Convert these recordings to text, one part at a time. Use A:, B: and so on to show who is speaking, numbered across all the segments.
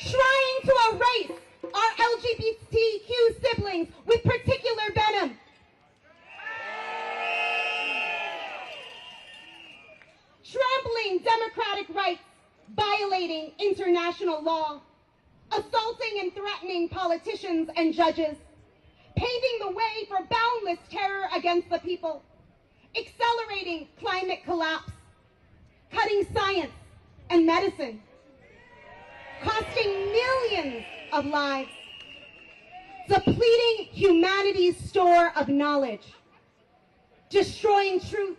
A: trying to erase our LGBTQ siblings with particular venom. Trampling democratic rights, violating international law, assaulting and threatening politicians and judges, paving the way for boundless terror against the people, accelerating climate collapse, cutting science and medicine, costing millions of lives, depleting humanity's store of knowledge, destroying truth,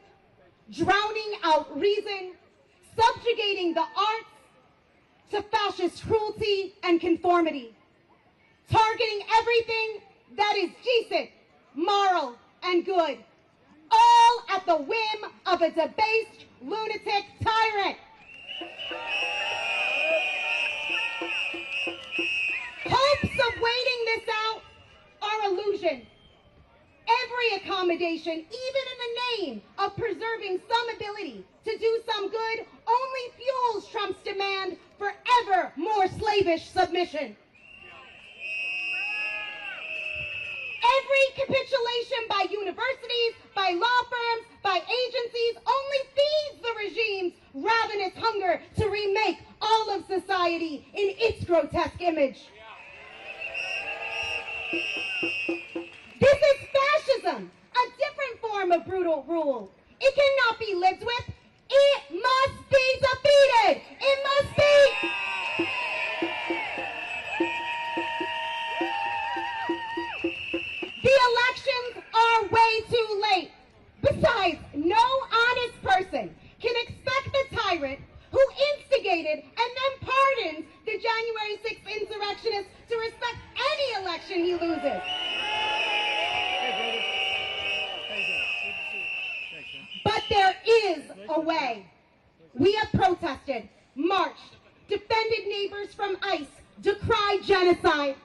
A: drowning out reason, subjugating the arts to fascist cruelty and conformity, targeting everything that is decent, moral, and good, all at the whim of a debased lunatic tyrant. Hopes of waiting this out are illusion. Every accommodation, even in the name of preserving some ability to do some good, only fuels Trump's demand for ever more slavish submission. Every capitulation by universities, by law firms, by agencies only feeds the regime's ravenous hunger to remake all of society in its grotesque image. This is fascism, a different form of brutal rule. It cannot be lived with. It must be defeated. It must be. The elections are way too late. Besides, no honest person can expect the tyrant who instigated and then pardoned the January 6th insurrectionists to respect any election he loses. But there is a way. We have protested, marched, defended neighbors from ICE, decried genocide.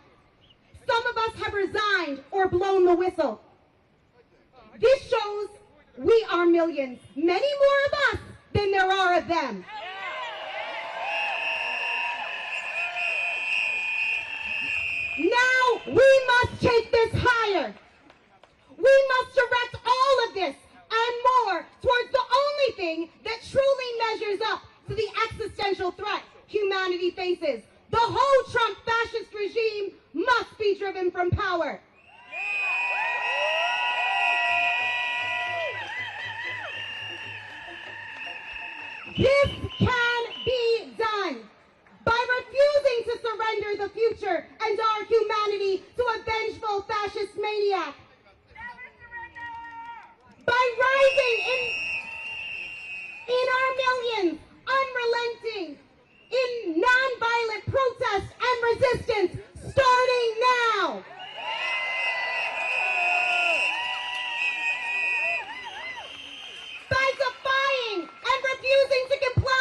A: Some of us have resigned or blown the whistle. This shows we are millions, many more of us than there are of them. Now we must take this higher. We must direct all of this and more towards the only thing that truly measures up to the existential threat humanity faces. The whole Trump fascist regime must be driven from power. This can be done by refusing to surrender the future and our humanity to a vengeful fascist maniac. By rising in our millions, unrelenting, in nonviolent protest and resistance, starting now. By defying and refusing to comply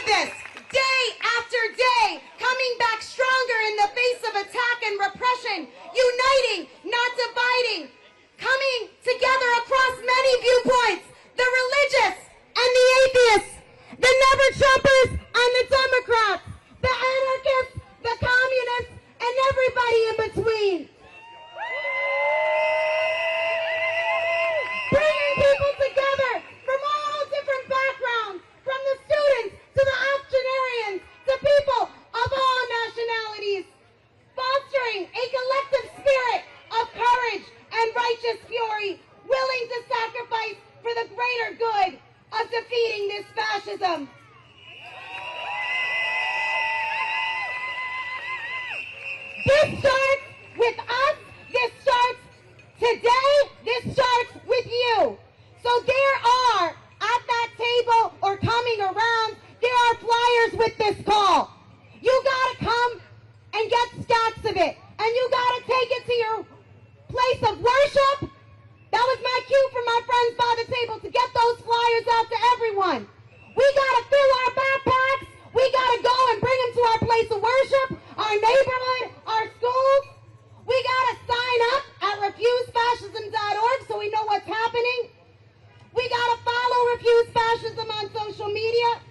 A: this, day after day, coming back stronger in the face of attack and repression, uniting, not dividing, coming together across many viewpoints, the religious and the atheists, the never-Trumpers and the Democrats, the anarchists, the communists, and everybody in between. Bringing people together from all different backgrounds, from the students to the octogenarians, to people of all nationalities, fostering a collective spirit of courage and righteous fury, willing to sacrifice for the greater good of defeating this fascism. This starts with us. This starts today. This starts with you. So there are, at that table or coming around, there are flyers with this call. You gotta come and get stacks of it. And you gotta take it to your place of worship. That was my cue for my friends by the table to get those flyers out to everyone. We gotta fill our backpacks. We gotta go and bring them to our place of worship, our neighborhood, our schools. We gotta sign up at refusefascism.org so we know what's happening. We gotta follow Refuse Fascism on social media.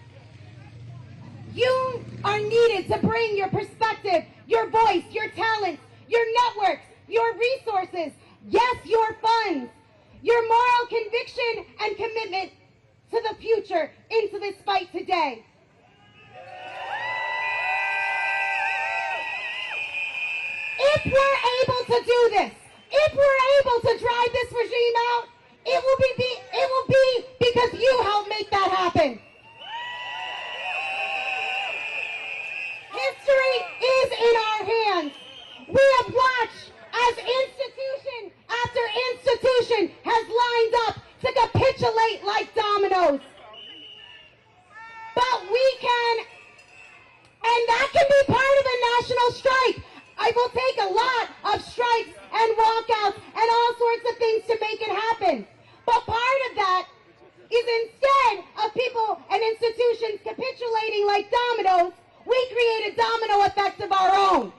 A: You are needed to bring your perspective, your voice, your talents, your networks, your resources, yes, your funds, your moral conviction and commitment to the future into this fight today. If we're able to do this, if we're able to drive this regime out, it will be because you helped make that happen. History is in our hands. We have watched as institution after institution has lined up to capitulate like dominoes. But we can, and that can be part of a national strike. I will take a lot of strikes and walkouts and all sorts of things to make it happen. But part of that is instead of people and institutions capitulating like dominoes, we create a domino effect of our own.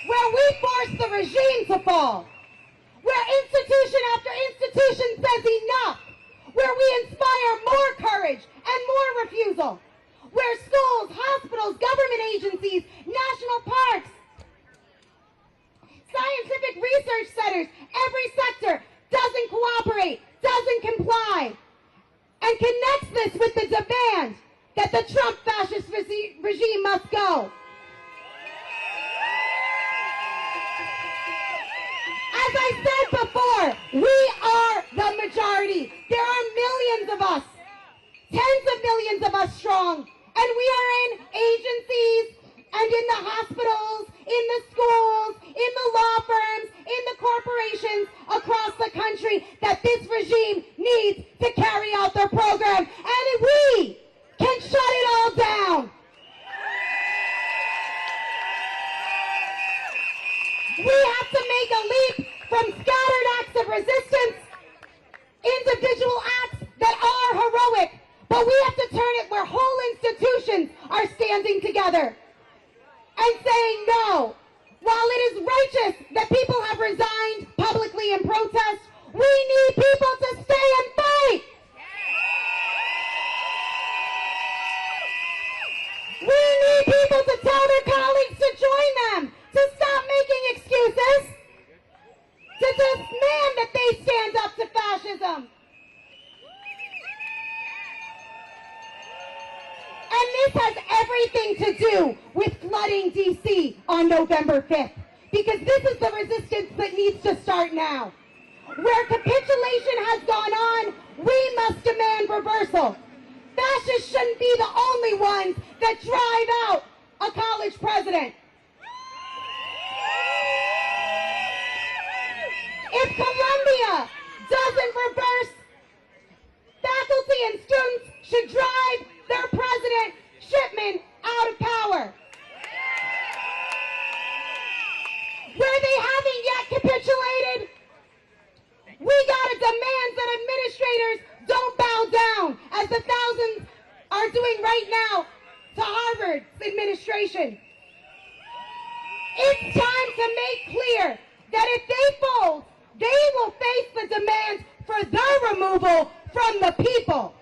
A: Where we force the regime to fall. Where institution after institution says enough. Where we inspire more courage and more refusal. Where schools, hospitals, government agencies, national parks, scientific research centers, every sector doesn't cooperate, doesn't comply, and connects this with the demand that the Trump fascist regime must go. As I said before, we are the majority. There are millions of us, tens of millions of us strong. And we are in agencies and in the hospitals, in the schools, in the law firms, in the corporations across the country that this regime needs to carry out their program. And we can shut it all down. We have to make a leap from scattered acts of resistance, individual acts that are heroic, but we have to turn it where whole institutions are standing together and saying no. While it is righteous that people have resigned publicly in protest, we need people to stay and fight. We need people to tell their colleagues to join them, to stop making excuses, to demand that they stand up to fascism. And this has everything to do with flooding D.C. on November 5th. Because this is the resistance that needs to start now. Where capitulation has gone on, we must demand reversal. Fascists shouldn't be the only ones that drive out a college president. If Columbia doesn't reverse, faculty and students should drive their president, Shipman, out of power. Where they haven't yet capitulated, we gotta demand that administrators don't bow down. doing right now to Harvard's administration. It's time to make clear that if they fold, they will face the demand for their removal from the people.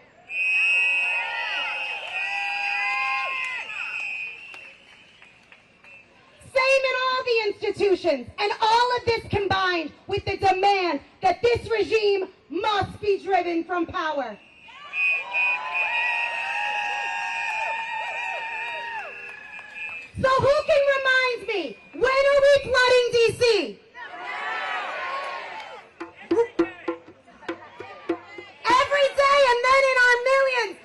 A: Same in all the institutions, and all of this combined with the demand that this regime must be driven from power. So who can remind me, when are we flooding D.C.? Every day, and then in our millions.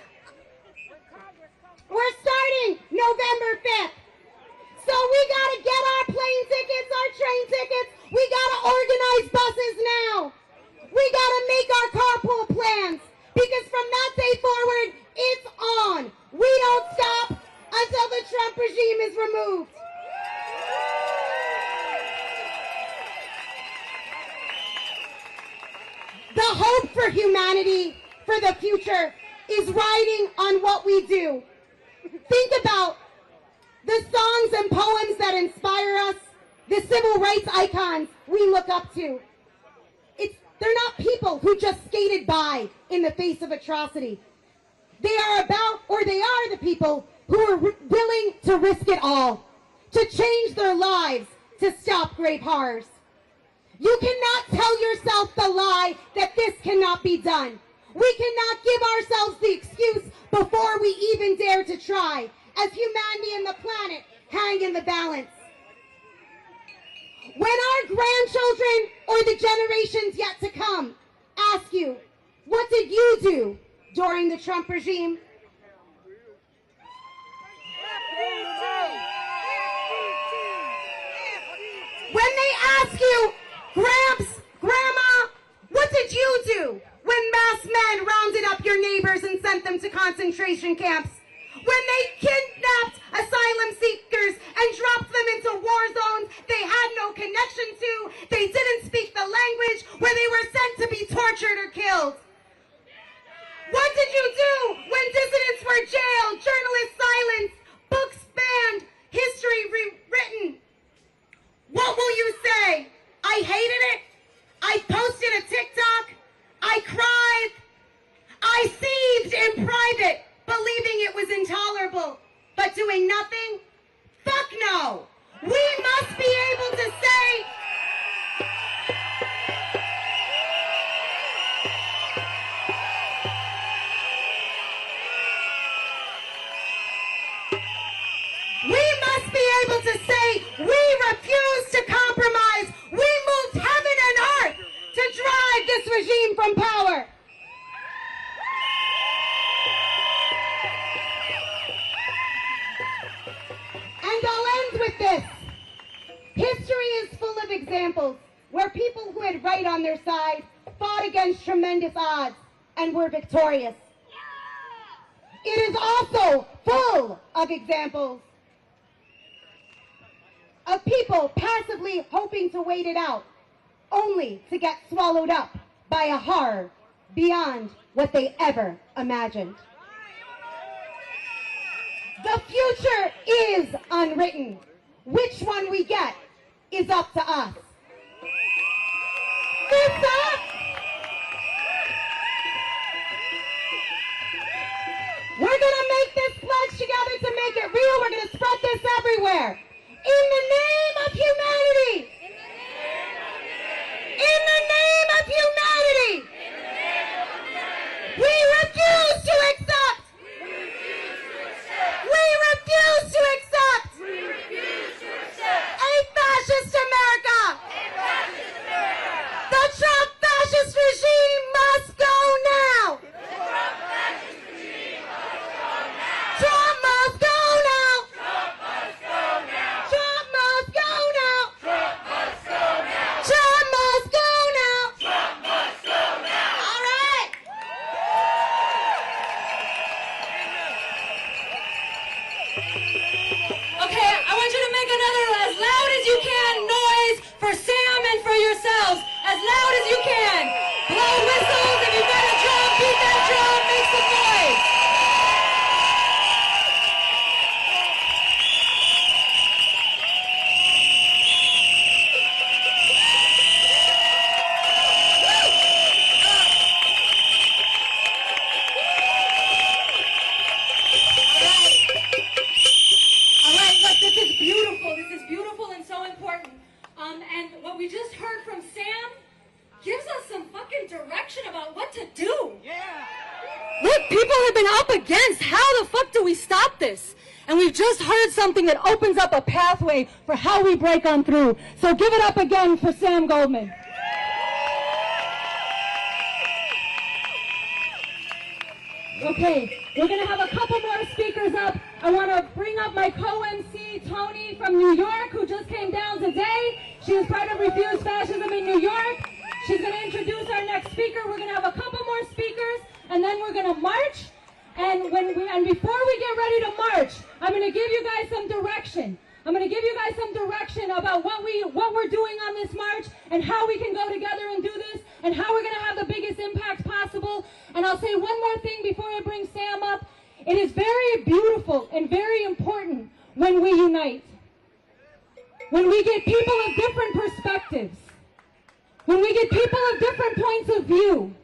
A: We're starting November 5th. So we got to get our plane tickets, our train tickets. We got to organize buses now. We got to make our carpool plans, because from that day forward, it's on. We don't stop until the Trump regime is removed. The hope for humanity, for the future, is riding on what we do. Think about the songs and poems that inspire us, the civil rights icons we look up to. They're not people who just skated by in the face of atrocity. They are the people who are willing to risk it all, to change their lives, to stop grave horrors. You cannot tell yourself the lie that this cannot be done. We cannot give ourselves the excuse before we even dare to try, as humanity and the planet hang in the balance. When our grandchildren or the generations yet to come ask you, what did you do during the Trump regime? When they ask you, Gramps, Grandma, what did you do when masked men rounded up your neighbors and sent them to concentration camps? When they kidnapped asylum seekers and dropped them into war zones they had no connection to, they didn't speak the language, where they were sent to be tortured or killed? What did you do when dissidents were jailed, journalists silenced, books banned, history rewritten? What will you say? I hated it. I posted a TikTok. I cried. I seethed in private, believing it was intolerable, but doing nothing? Fuck no. We must be able to say, we refuse to compromise. We moved heaven and earth to drive this regime from power. And I'll end with this. History is full of examples where people who had right on their side fought against tremendous odds and were victorious. It is also full of examples of people passively hoping to wait it out, only to get swallowed up by a horror beyond what they ever imagined. The future is unwritten. Which one we get is up to us. It's up! We're gonna make this pledge together to make it real. We're gonna spread this everywhere. In the name of humanity. In the name of humanity. We refuse to accept. We refuse to accept a fascist America. The Trump fascist regime must go now. Trump must go now. Trump must go now. Trump must go now. All right.
B: Okay, I want you to make another as loud as you can noise for Sam and for yourselves. As loud as you can. Blow whistles. If you've got a drum, beat that drum. Make some noise. to do. Look, people have been up against. How the fuck do we stop this? And we've just heard something that opens up a pathway for how we break on through. So give it up again for Sam Goldman. Okay, we're going to have a couple more speakers up. I want to bring up my co-MC, Tony, from New York, who just came down today. She was part of Refuse Fascism in New York. She's going to introduce our next speaker. We're going to have a couple more speakers, and then we're going to march. And before we get ready to march, I'm going to give you guys some direction. I'm going to give you guys some direction about what we're doing on this march and how we can go together and do this and how we're going to have the biggest impact possible. And I'll say one more thing before I bring Sam up. It is very beautiful and very important when we unite. When we get people of different perspectives. When we get people of different points of view.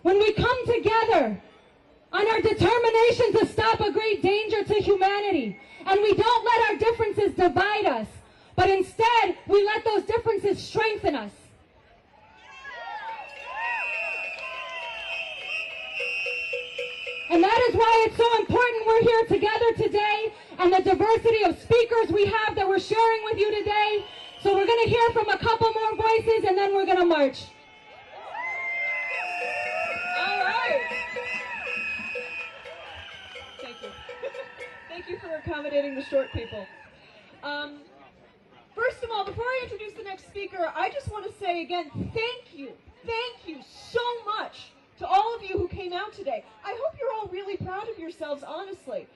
B: When we come together on our determination to stop a great danger to humanity. And we don't let our differences divide us, but instead we let those differences strengthen us. And that is why it's so important we're here together today, and the diversity of speakers we have that we're sharing with you today. So we're going to hear from a couple more voices, and then we're going to march.
C: All right. Thank you. Thank you for accommodating the short people. First of all, before I introduce the next speaker, I just want to say again, thank you so much to all of you who came out today. I hope you're all really proud of yourselves, honestly.